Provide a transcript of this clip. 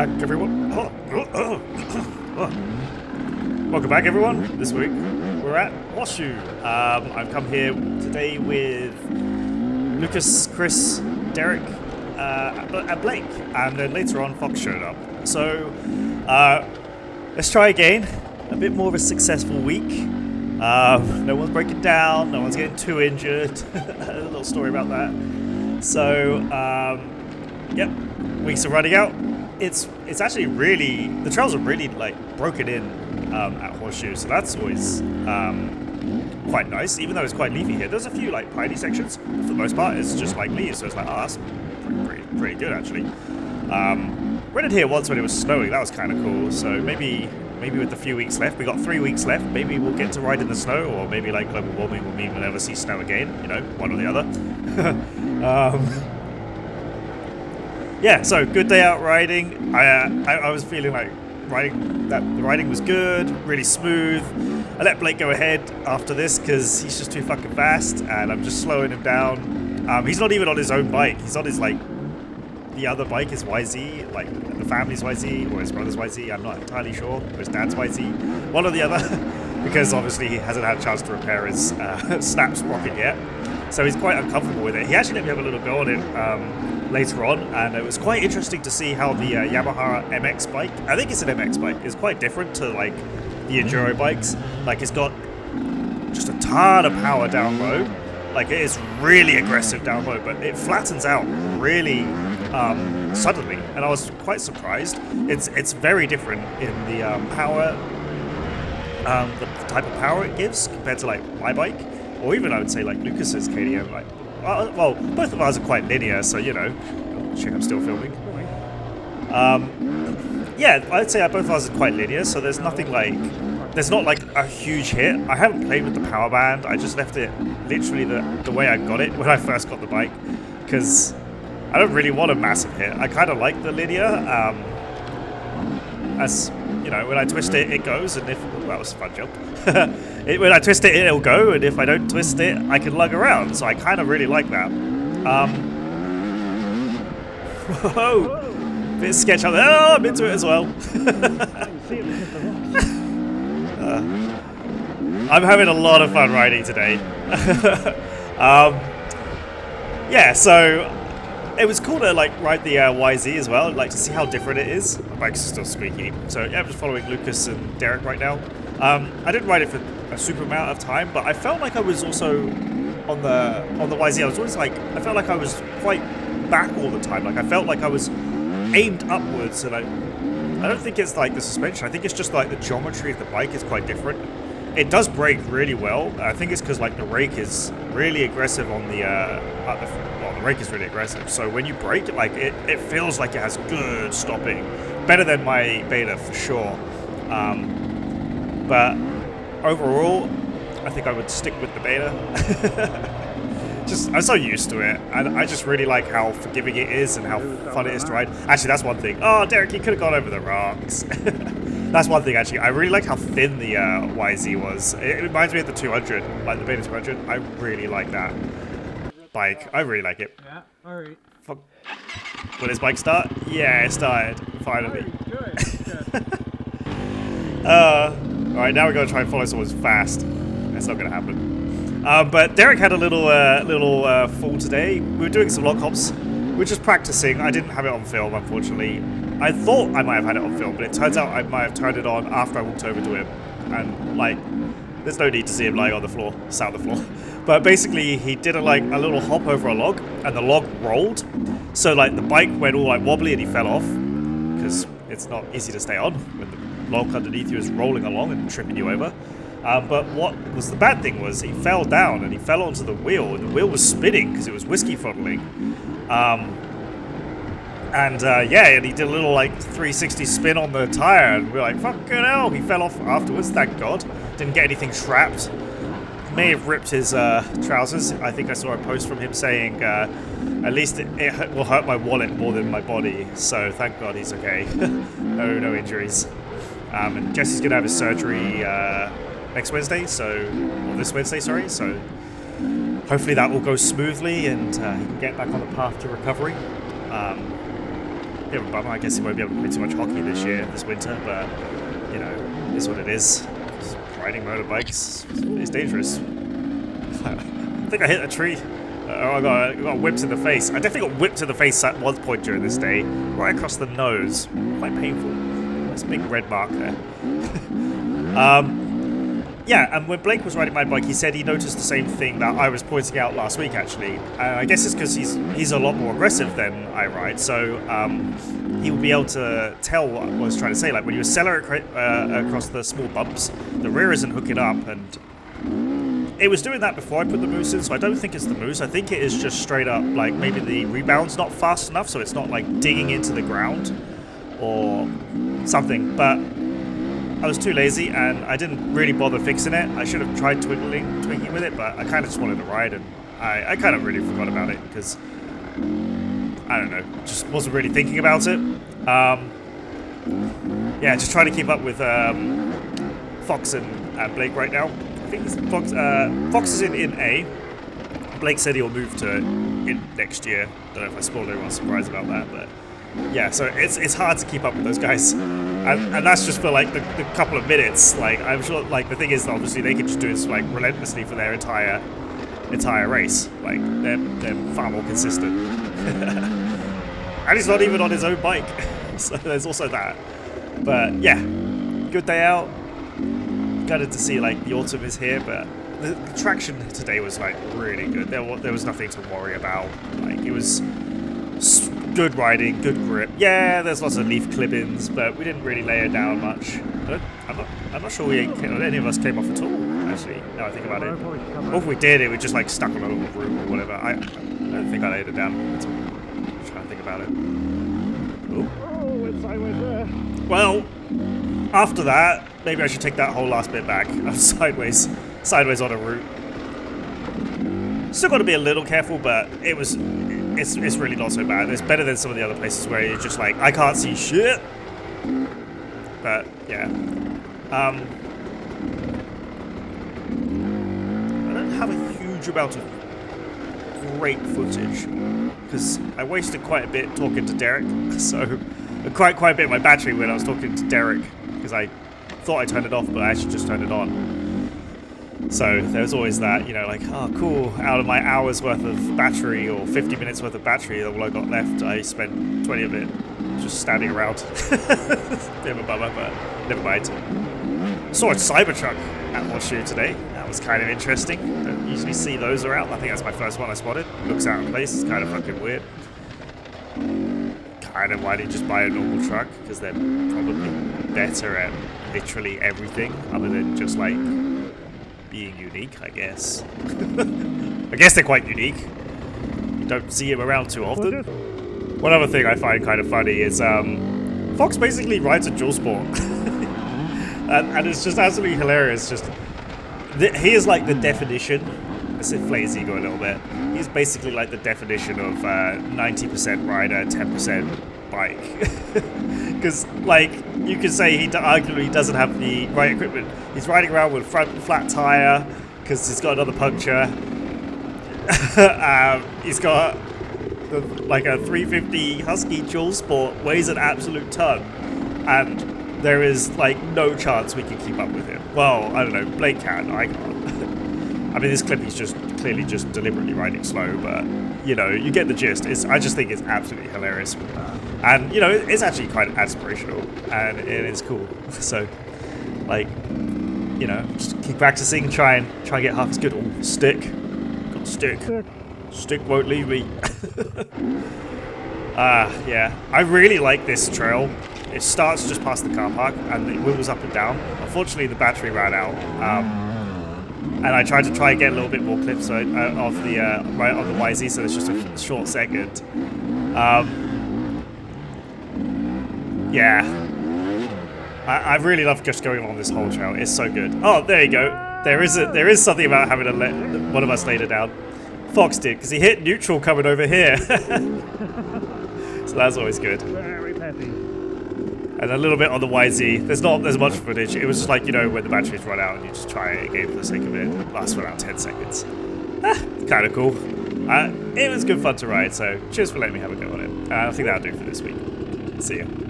back, everyone. Welcome back, everyone. This week we're at Horseshoe. I've come here today with Lucas, Chris, Derek, and Blake, and then later on Fox showed up. So let's try again. A bit more of a successful week. No one's breaking down. No one's getting too injured. A little story about that. So yep, weeks are running out. It's actually really, the trails are really like broken in at Horseshoe, so that's always quite nice, even though it's quite leafy here. There's a few like piney sections, but for the most part it's just like leaves, so it's like, oh, that's pretty good actually. Rented here once when it was snowing, that was kind of cool, so maybe with the few weeks left, we got 3 weeks left, maybe we'll get to ride in the snow, or maybe like global warming will mean we'll never see snow again, you know, one or the other. Yeah, so good day out riding. I was feeling like the riding was good, really smooth. I let Blake go ahead after this because he's just too fucking fast, and I'm just slowing him down. He's not even on his own bike. He's on his like the other bike is YZ, like the family's YZ or his brother's YZ. I'm not entirely sure. Or his dad's YZ, one or the other, because obviously he hasn't had a chance to repair his snap sprocket yet. So he's quite uncomfortable with it. He actually let me have a little go on it later on, and it was quite interesting to see how the Yamaha MX bike, I think it's an MX bike, is quite different to like the enduro bikes. Like it's got just a ton of power down low. Like it is really aggressive down low, but it flattens out really suddenly, and I was quite surprised. It's very different in the power, the type of power it gives compared to like my bike, or even I would say like Lucas's KTM. Like, well, both of ours are quite linear, so you know. Oh, shit, I'm still filming. Yeah, I'd say both of ours are quite linear, so there's nothing like, there's not like a huge hit. I haven't played with the power band. I just left it literally the way I got it when I first got the bike, because I don't really want a massive hit. I kind of like the linear. As you know, when I twist it, it goes, and if that was a fun jump. When I twist it, it'll go, and if I don't twist it, I can lug around. So I kind of really like that. Whoa, bit sketch out there. Oh, I'm into it as well. I'm having a lot of fun riding today. Yeah, so it was cool to like ride the YZ as well, like to see how different it is. My bike's still squeaky, so yeah, I'm just following Lucas and Derek right now. I didn't ride it for a super amount of time, but I felt like I was also on the YZ. I was always like, I felt like I was quite back all the time. Like I felt like I was aimed upwards, and I don't think it's like the suspension. I think it's just like the geometry of the bike is quite different. It does brake really well. I think it's because like the rake is really aggressive on the the rake is really aggressive. So when you brake, like it feels like it has good stopping, better than my beta for sure. But overall, I think I would stick with the beta. I'm so used to it, and I just really like how forgiving it is and how fun it is to ride. Actually, that's one thing. Oh, Derek, you could have gone over the rocks. That's one thing, actually. I really like how thin the YZ was. It reminds me of the 200, like the Beta 200. I really like that bike. I really like it. Yeah, alright. Fuck. Will his bike start? Yeah, it started. Finally. Alright, now we're going to try and follow someone fast. That's not going to happen. But Derek had a little fall today. We were doing some log hops. We were just practicing. I didn't have it on film, unfortunately. I thought I might have had it on film, but it turns out I might have turned it on after I walked over to him. And, like, there's no need to see him lying on the floor, sat on the floor. But basically, he did a little hop over a log, and the log rolled. So, like, the bike went all, like, wobbly, and he fell off. Because it's not easy to stay on when the log underneath you is rolling along and tripping you over. But what was the bad thing was he fell down, and he fell onto the wheel, and the wheel was spinning because it was whiskey throttling. Yeah, and he did a little like 360 spin on the tire, and we're like, fucking hell, he fell off afterwards, thank God. Didn't get anything trapped. May have ripped his trousers. I think I saw a post from him saying, at least it will hurt my wallet more than my body, so thank God he's okay. No injuries. And Jesse's gonna have his surgery next Wednesday, or this Wednesday, sorry, so hopefully that will go smoothly and he can get back on the path to recovery. bit of a bummer. I guess he won't be able to play too much hockey this winter, but, you know, it's what it is. Riding motorbikes is dangerous. I think I hit a tree. I got whipped in the face. I definitely got whipped in the face at one point during this day, right across the nose. Quite painful. There's a big red mark there. Yeah, and when Blake was riding my bike, he said he noticed the same thing that I was pointing out last week, actually. I guess it's because he's a lot more aggressive than I ride, so he will be able to tell what I was trying to say. Like, when you accelerate across the small bumps, the rear isn't hooking up, and it was doing that before I put the moose in, so I don't think it's the moose. I think it is just straight up, like, maybe the rebound's not fast enough, so it's not, like, digging into the ground or something, but I was too lazy and I didn't really bother fixing it. I should have tried tweaking with it, but I kind of just wanted to ride, and I kind of really forgot about it because, I don't know, just wasn't really thinking about it. Yeah, just trying to keep up with Fox and Blake right now. I think Fox is in A. Blake said he'll move to in next year. Don't know if I spoiled everyone's surprise about that, but yeah, so it's hard to keep up with those guys, and that's just for like the couple of minutes. Like, I'm sure, like, the thing is, obviously they could just do this like relentlessly for their entire race. Like, they're far more consistent. And he's not even on his own bike, so there's also that. But yeah, good day out. Gutted to see like the autumn is here, but the traction today was like really good. There was nothing to worry about. Like, it was good riding, good grip. Yeah, there's lots of leaf clippings, but we didn't really lay it down much. I'm not sure any of us came off at all, actually, now I think about it. Or if we did, it was just like stuck on a little root or whatever. I don't think I laid it down at all. I'm trying to think about it. Oh, it's sideways there. Well, after that, maybe I should take that whole last bit back. I'm sideways on a route. Still got to be a little careful, but it's really not so bad. It's better than some of the other places where you're just like, I can't see shit. But yeah, I don't have a huge amount of great footage because I wasted quite a bit talking to Derek. So quite a bit of my battery when I was talking to Derek because I thought I turned it off, but I actually just turned it on. So there's always that, you know, like, oh cool, out of my hour's worth of battery or 50 minutes worth of battery, all I got left, I spent 20 of it just standing around. Bit of a bummer, but never mind. Saw a Cybertruck at Horseshoe today. That was kind of interesting. Don't usually see those around. I think that's my first one I spotted. Looks out of place. It's kind of fucking weird. Kind of why didn't you just buy a normal truck? Because they're probably better at literally everything other than just like being unique, I guess. I guess they're quite unique. You don't see them around too often. One other thing I find kind of funny is Fox basically rides a dual sport. and it's just absolutely hilarious. Just he is like the definition. As if Flay's ego a little bit. He's basically like the definition of 90% rider, 10% bike. Because, like, you could say he arguably doesn't have the right equipment. He's riding around with front flat tire because he's got another puncture. He's got like a 350 Husky dual sport, weighs an absolute ton, and there is like no chance we can keep up with him. Well, I don't know. Blake can. I can't. I mean, this clip he's just clearly just deliberately riding slow, but you know, you get the gist. I just think it's absolutely hilarious, and you know, it's actually quite aspirational, and it is cool. So, like, you know, just keep practicing, try and get half as good. Oh, stick, got stick won't leave me. Yeah, I really like this trail. It starts just past the car park, and it wheels up and down. Unfortunately, the battery ran out. And I tried to get a little bit more clips of the right on the YZ, so it's just a short second. Yeah, I really love just going on this whole trail. It's so good. Oh, there you go. There is something about having to let one of us lay it down. Fox did because he hit neutral coming over here, so that's always good. Very petty. And a little bit on the YZ. There's not as much footage. It was just like, you know, when the batteries run out and you just try it again for the sake of it. It lasts for around 10 seconds. Kind of cool. It was good fun to ride, so cheers for letting me have a go on it. I think that'll do for this week. See ya.